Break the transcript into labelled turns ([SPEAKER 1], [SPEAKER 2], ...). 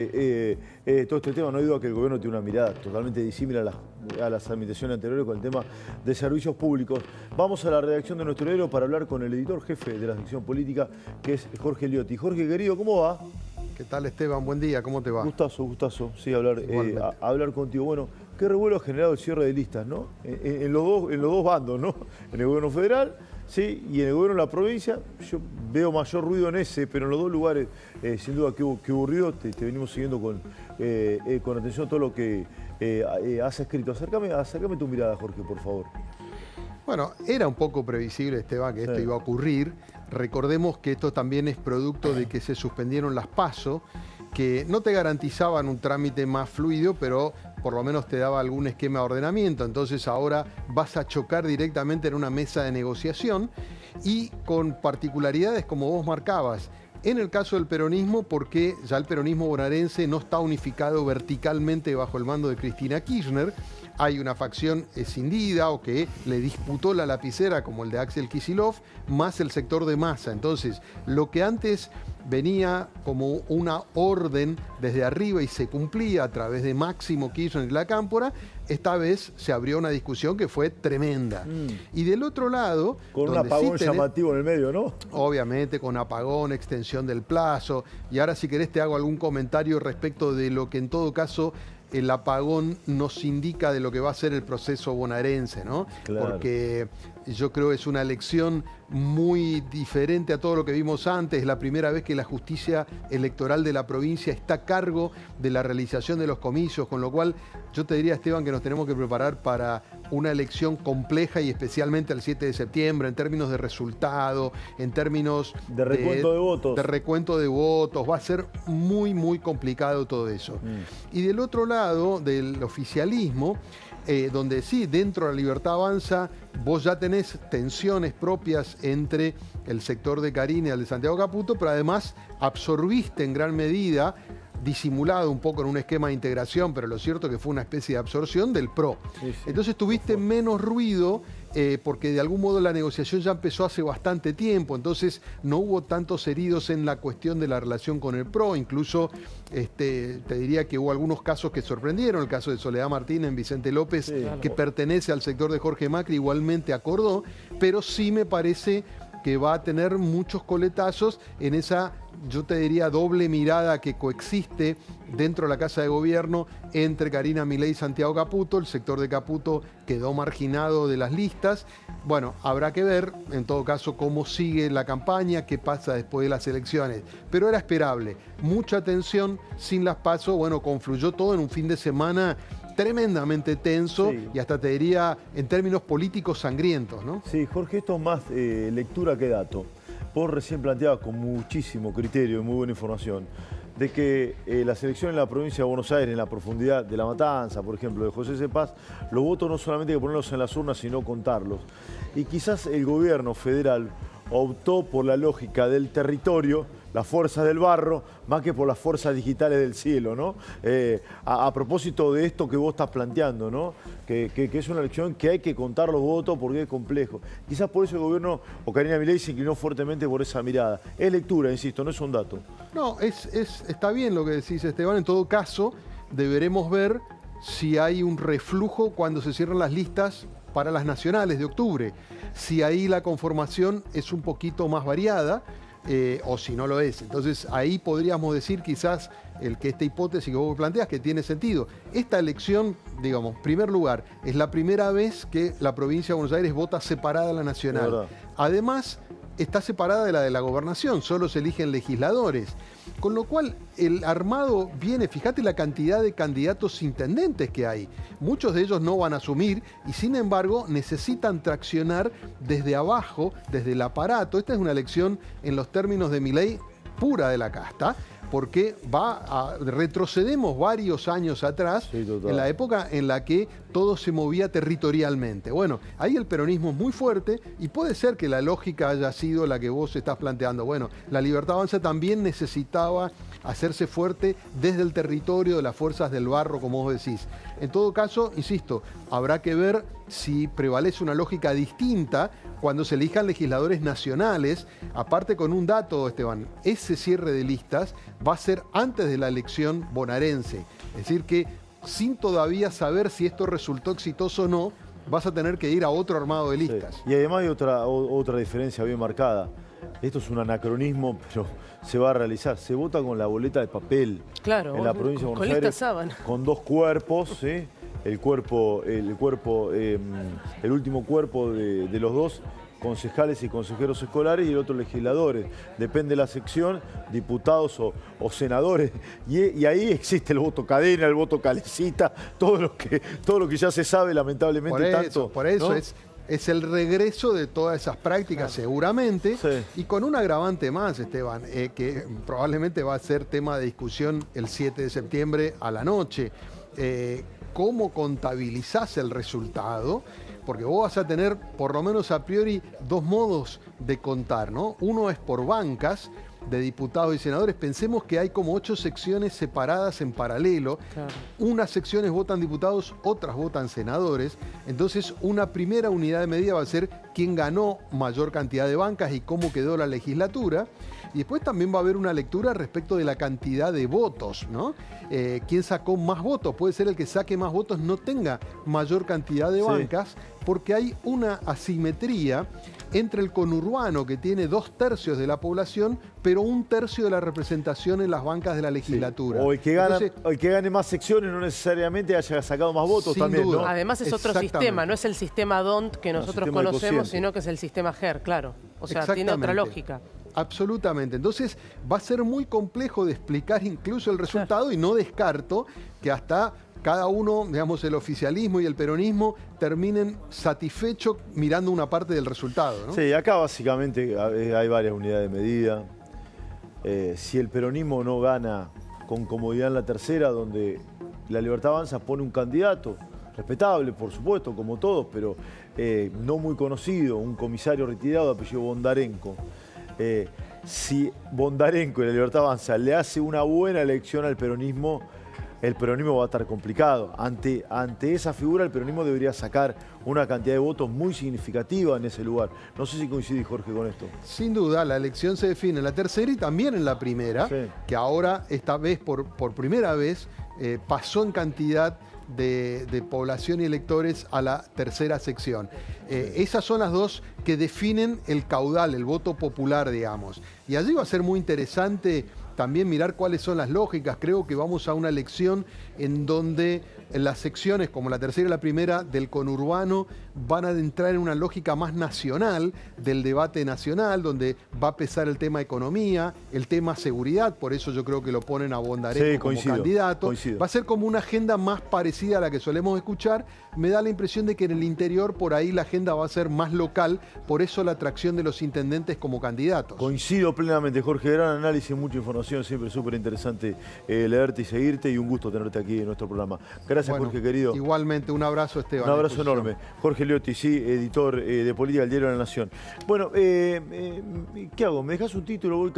[SPEAKER 1] Todo este tema, no hay duda que el gobierno tiene una mirada totalmente disímil a las administraciones anteriores con el tema de servicios públicos. Vamos a la redacción de Nuestro Diario para hablar con el editor jefe de la sección política, que es Jorge Liotti. Jorge, querido, ¿cómo va?
[SPEAKER 2] ¿Qué tal, Esteban? Buen día, ¿cómo te va?
[SPEAKER 1] Gustazo, sí, hablar contigo. Bueno, qué revuelo ha generado el cierre de listas, ¿no? En los dos bandos, ¿no? En el gobierno federal, sí, y en el gobierno de la provincia. Yo veo mayor ruido en ese, pero en los dos lugares, sin duda que hubo ruido. Te venimos siguiendo con atención todo lo que has escrito. Acércame tu mirada, Jorge, por favor.
[SPEAKER 2] Bueno, era un poco previsible, Esteban, que esto iba a ocurrir. Recordemos que esto también es producto de que se suspendieron las PASO, que no te garantizaban un trámite más fluido, pero por lo menos te daba algún esquema de ordenamiento. Entonces ahora vas a chocar directamente en una mesa de negociación y con particularidades como vos marcabas. En el caso del peronismo, porque ya el peronismo bonaerense no está unificado verticalmente bajo el mando de Cristina Kirchner, hay una facción escindida o que le disputó la lapicera, como el de Axel Kicillof, más el sector de Massa. Entonces, lo que antes venía como una orden desde arriba y se cumplía a través de Máximo Kirchner y la Cámpora, esta vez se abrió una discusión que fue tremenda. Y del otro lado...
[SPEAKER 1] Con un apagón llamativo en el medio, ¿no?
[SPEAKER 2] Obviamente, con apagón, extensión del plazo. Y ahora, si querés, te hago algún comentario respecto de lo que en todo caso el apagón nos indica de lo que va a ser el proceso bonaerense, ¿no?
[SPEAKER 1] Claro.
[SPEAKER 2] Porque yo creo que es una elección muy diferente a todo lo que vimos antes. Es la primera vez que la justicia electoral de la provincia está a cargo de la realización de los comicios, con lo cual yo te diría, Esteban, que nos tenemos que preparar para una elección compleja y especialmente el 7 de septiembre, en términos de resultado, en términos
[SPEAKER 1] de recuento de votos.
[SPEAKER 2] De recuento de votos. Va a ser muy, muy complicado todo eso. Y del otro lado, del oficialismo, donde sí, dentro de la Libertad Avanza, vos ya tenés tensiones propias entre el sector de Carina y el de Santiago Caputo, pero además absorbiste en gran medida, disimulado un poco en un esquema de integración, pero lo cierto es que fue una especie de absorción del PRO. Sí. Entonces tuviste menos ruido porque de algún modo la negociación ya empezó hace bastante tiempo, entonces no hubo tantos heridos en la cuestión de la relación con el PRO, incluso te diría que hubo algunos casos que sorprendieron, el caso de Soledad Martínez en Vicente López, sí, que pertenece al sector de Jorge Macri, igualmente acordó, pero sí me parece que va a tener muchos coletazos en esa, yo te diría, doble mirada que coexiste dentro de la Casa de Gobierno entre Carina Milei y Santiago Caputo. El sector de Caputo quedó marginado de las listas. Bueno, habrá que ver, en todo caso, cómo sigue la campaña, qué pasa después de las elecciones. Pero era esperable. Mucha tensión sin las PASO. Bueno, confluyó todo en un fin de semana tremendamente tenso, sí, y hasta te diría en términos políticos sangrientos, ¿no?
[SPEAKER 1] Sí, Jorge, esto es más lectura que dato. Vos recién planteabas con muchísimo criterio y muy buena información de que las elecciones en la provincia de Buenos Aires, en la profundidad de La Matanza, por ejemplo, de José Cepaz, los votos no solamente hay que ponerlos en las urnas, sino contarlos. Y quizás el gobierno federal optó por la lógica del territorio, las fuerzas del barro, más que por las fuerzas digitales del cielo, ¿no? A propósito de esto que vos estás planteando, ¿no? Que es una elección que hay que contar los votos porque es complejo. Quizás por eso el gobierno o Carina Milei se inclinó fuertemente por esa mirada. Es lectura, insisto, no es un dato.
[SPEAKER 2] No, está bien lo que decís, Esteban. En todo caso, deberemos ver si hay un reflujo cuando se cierran las listas para las nacionales de octubre. Si ahí la conformación es un poquito más variada, o si no lo es. Entonces ahí podríamos decir quizás esta hipótesis que vos planteas que tiene sentido. Esta elección, digamos, en primer lugar, es la primera vez que la provincia de Buenos Aires vota separada de la nacional. Además, está separada de la gobernación, solo se eligen legisladores. Con lo cual, el armado viene, fíjate la cantidad de candidatos intendentes que hay. Muchos de ellos no van a asumir y, sin embargo, necesitan traccionar desde abajo, desde el aparato. Esta es una elección, en los términos de Milei, pura de la casta, porque retrocedemos varios años atrás, sí, en la época en la que todo se movía territorialmente. Bueno, ahí el peronismo es muy fuerte y puede ser que la lógica haya sido la que vos estás planteando. Bueno, la Libertad Avanza también necesitaba hacerse fuerte desde el territorio de las fuerzas del barro, como vos decís. En todo caso, insisto, habrá que ver si prevalece una lógica distinta cuando se elijan legisladores nacionales, aparte con un dato, Esteban, ese cierre de listas va a ser antes de la elección bonaerense. Es decir que sin todavía saber si esto resultó exitoso o no, vas a tener que ir a otro armado de listas.
[SPEAKER 1] Sí. Y además hay otra diferencia bien marcada. Esto es un anacronismo, pero se va a realizar. Se vota con la boleta de papel.
[SPEAKER 3] Claro,
[SPEAKER 1] en la provincia de Buenos
[SPEAKER 3] con
[SPEAKER 1] Aires,
[SPEAKER 3] sábana.
[SPEAKER 1] con dos cuerpos, ¿sí? El último cuerpo de los dos, concejales y consejeros escolares, y el otro legisladores. Depende de la sección, diputados o senadores. Y ahí existe el voto cadena, el voto calecita, todo lo que ya se sabe, lamentablemente.
[SPEAKER 2] Por eso
[SPEAKER 1] ¿no?
[SPEAKER 2] es el regreso de todas esas prácticas, claro, seguramente,
[SPEAKER 1] sí.
[SPEAKER 2] Y con un agravante más, Esteban, que probablemente va a ser tema de discusión el 7 de septiembre a la noche. ¿Cómo contabilizás el resultado? Porque vos vas a tener, por lo menos a priori, dos modos de contar, ¿no? Uno es por bancas de diputados y senadores. Pensemos que hay como 8 secciones separadas en paralelo. Claro. Unas secciones votan diputados, otras votan senadores. Entonces, una primera unidad de medida va a ser quién ganó mayor cantidad de bancas y cómo quedó la legislatura. Y después también va a haber una lectura respecto de la cantidad de votos, ¿no? ¿Quién sacó más votos? Puede ser el que saque más votos no tenga mayor cantidad de bancas, porque hay una asimetría entre el conurbano, que tiene 2/3 de la población, pero 1/3 de la representación en las bancas de la legislatura.
[SPEAKER 1] Sí. O el que gane más secciones no necesariamente haya sacado más votos también,
[SPEAKER 2] duda.
[SPEAKER 1] ¿no?
[SPEAKER 3] Además es otro sistema, no es el sistema DONT que nosotros conocemos, sino que es el sistema GER, claro. O sea, tiene otra lógica.
[SPEAKER 2] Absolutamente. Entonces va a ser muy complejo de explicar incluso el resultado, claro. Y no descarto que hasta cada uno, digamos, el oficialismo y el peronismo terminen satisfechos mirando una parte del resultado, ¿no?
[SPEAKER 1] Sí, acá básicamente hay varias unidades de medida. Si el peronismo no gana con comodidad en la tercera, donde la Libertad Avanza pone un candidato, respetable, por supuesto, como todos, pero no muy conocido, un comisario retirado de apellido Bondarenko. Si Bondarenko y la Libertad Avanza le hace una buena elección al peronismo, el peronismo va a estar complicado. Ante esa figura, el peronismo debería sacar una cantidad de votos muy significativa en ese lugar. No sé si coincidís, Jorge, con esto.
[SPEAKER 2] Sin duda, la elección se define en la tercera y también en la primera, sí. Que ahora, esta vez, por primera vez, pasó en cantidad de población y electores a la tercera sección. Esas son las dos que definen el caudal, el voto popular, digamos. Y allí va a ser muy interesante también mirar cuáles son las lógicas. Creo que vamos a una elección en donde las secciones, como la tercera y la primera, del conurbano, van a entrar en una lógica más nacional, del debate nacional, donde va a pesar el tema economía, el tema seguridad, por eso yo creo que lo ponen a Bondarenko como candidato. Coincido. Va a ser como una agenda más parecida a la que solemos escuchar. Me da la impresión de que en el interior, por ahí, la agenda va a ser más local, por eso la atracción de los intendentes como candidatos.
[SPEAKER 1] Coincido plenamente, Jorge. Gran análisis, mucha información, siempre súper interesante leerte y seguirte, y un gusto tenerte aquí en nuestro programa. Gracias, bueno, Jorge, querido.
[SPEAKER 2] Igualmente, un abrazo, Esteban.
[SPEAKER 1] Un abrazo enorme. Jorge Liotti, sí, editor de Política del Diario de la Nación. Bueno, ¿qué hago? ¿Me dejas un título? Voy